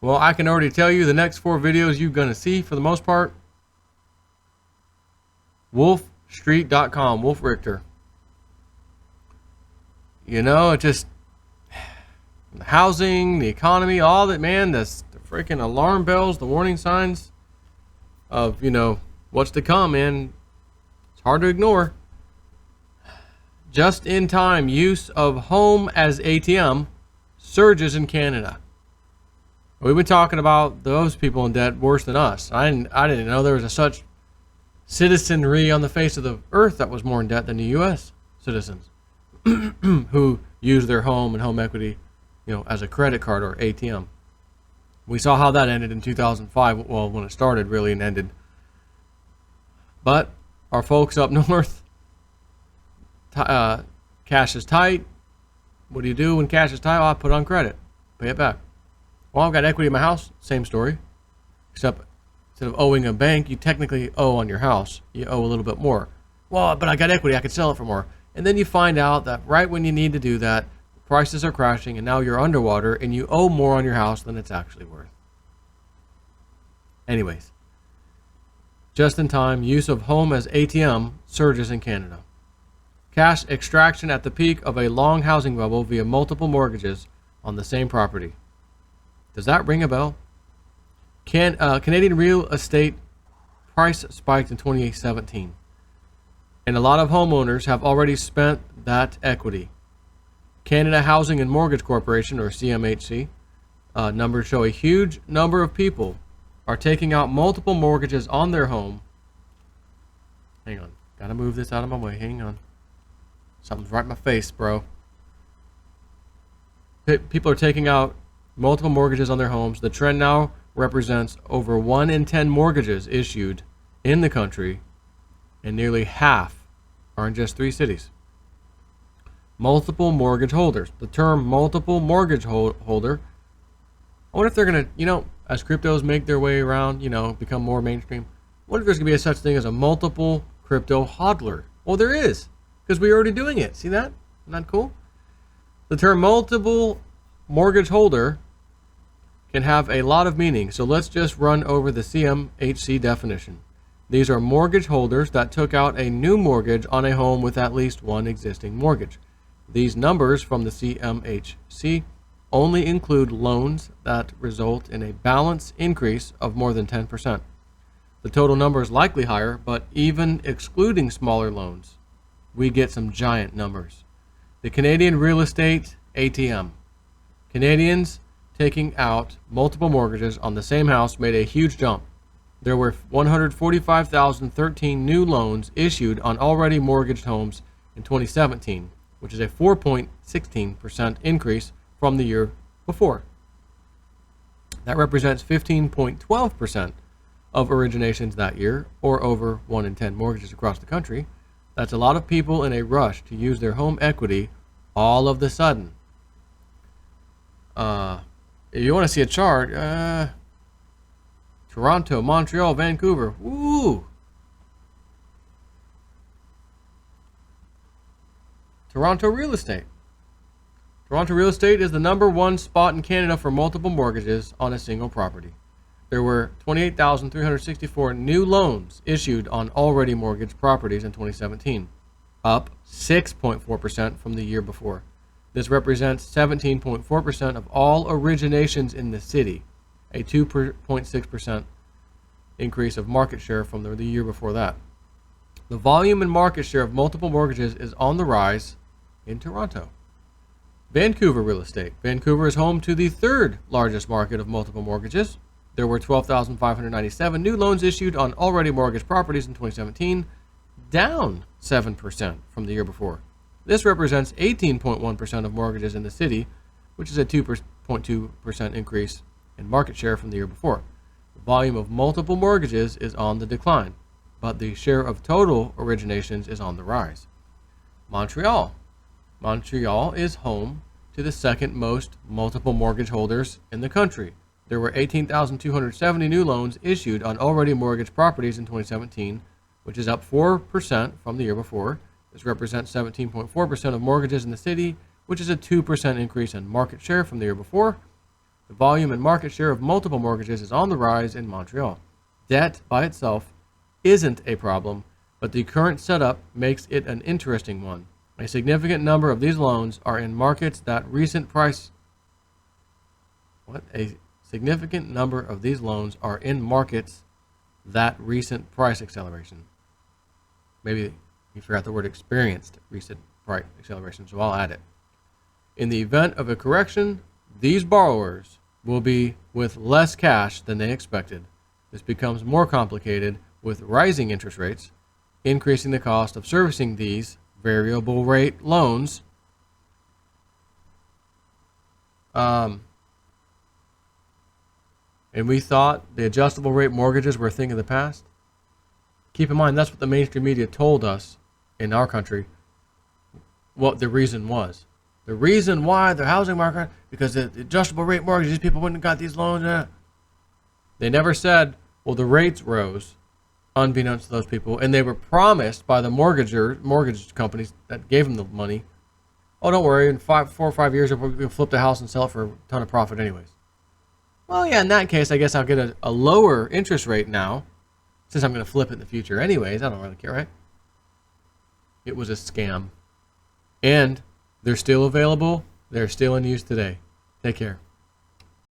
Well, I can already tell you the next 4 videos you're going to see, for the most part, wolfstreet.com, Wolf Richter. You know, it just, the housing, the economy, all that, man, the freaking alarm bells, the warning signs of, you know, what's to come, man. It's hard to ignore. Just in time use of home as ATM surges in Canada. We've been talking about those people in debt worse than us. I didn't know there was such citizenry on the face of the earth that was more in debt than the U.S. citizens who use their home and home equity, you know, as a credit card or ATM. We saw how that ended in 2005. Well, when it started, really, and ended. But our folks up north, cash is tight. What do you do when cash is tight? Well, I put on credit, pay it back. Well, I've got equity in my house. Same story. Except instead of owing a bank, you technically owe on your house. You owe a little bit more. Well, but I got equity. I could sell it for more. And then you find out that right when you need to do that, prices are crashing and now you're underwater and you owe more on your house than it's actually worth. Anyways, just in time, use of home as ATM surges in Canada. Cash extraction at the peak of a long housing bubble via multiple mortgages on the same property. Does that ring a bell? Canadian real estate price spiked in 2017. And a lot of homeowners have already spent that equity. Canada Housing and Mortgage Corporation, or CMHC, numbers show a huge number of people are taking out multiple mortgages on their home. Hang on. Gotta move this out of my way. Hang on. Something's right in my face, bro. People are taking out multiple mortgages on their homes. The trend now represents over 1 in 10 mortgages issued in the country, and nearly half are in just 3 cities. Multiple mortgage holders. The term multiple mortgage holder, I wonder if they're going to, you know, as cryptos make their way around, you know, become more mainstream, I wonder if there's going to be a such thing as a multiple crypto hodler. Well, there is, because we're already doing it. See that? Isn't that cool? The term multiple mortgage holder can have a lot of meaning, so let's just run over the CMHC definition. These are mortgage holders that took out a new mortgage on a home with at least one existing mortgage. These numbers from the CMHC only include loans that result in a balance increase of more than 10%. The total number is likely higher, but even excluding smaller loans, we get some giant numbers. The Canadian real estate ATM. Canadians taking out multiple mortgages on the same house made a huge jump. There were 145,013 new loans issued on already mortgaged homes in 2017, which is a 4.16% increase from the year before. That represents 15.12% of originations that year, or over 1 in 10 mortgages across the country. That's a lot of people in a rush to use their home equity all of the sudden. If you want to see a chart, Toronto, Montreal, Vancouver, woo! Toronto real estate. Toronto real estate is the #1 spot in Canada for multiple mortgages on a single property. There were 28,364 new loans issued on already mortgaged properties in 2017, up 6.4% from the year before. This represents 17.4% of all originations in the city, a 2.6% increase of market share from the year before that. The volume and market share of multiple mortgages is on the rise in Toronto. Vancouver real estate. Vancouver is home to the 3rd largest market of multiple mortgages. There were 12,597 new loans issued on already mortgaged properties in 2017, down 7% from the year before. This represents 18.1% of mortgages in the city, which is a 2.2% increase in market share from the year before. The volume of multiple mortgages is on the decline, but the share of total originations is on the rise. Montreal. Montreal is home to the 2nd most multiple mortgage holders in the country. There were 18,270 new loans issued on already mortgaged properties in 2017, which is up 4% from the year before. This represents 17.4% of mortgages in the city, which is a 2% increase in market share from the year before. The volume and market share of multiple mortgages is on the rise in Montreal. Debt by itself isn't a problem, but the current setup makes it an interesting one. A significant number of these loans are in markets that recent price A significant number of these loans are in markets that recent price acceleration. Maybe you forgot the word experienced recent price acceleration, so I'll add it. In the event of a correction, these borrowers will be with less cash than they expected. This becomes more complicated with rising interest rates, increasing the cost of servicing these variable rate loans. And we thought the adjustable rate mortgages were a thing of the past. Keep in mind, that's what the mainstream media told us in our country what the reason was. The reason why the housing market, because the adjustable rate mortgages, people wouldn't have got these loans. They never said, well, the rates rose, unbeknownst to those people, and they were promised by the mortgage companies that gave them the money, oh, don't worry, in 4 or 5 years, we're going to flip the house and sell it for a ton of profit anyways. Well, yeah, in that case, I guess I'll get a lower interest rate now, since I'm going to flip it in the future anyways. I don't really care, right? It was a scam. And they're still available. They're still in use today. Take care.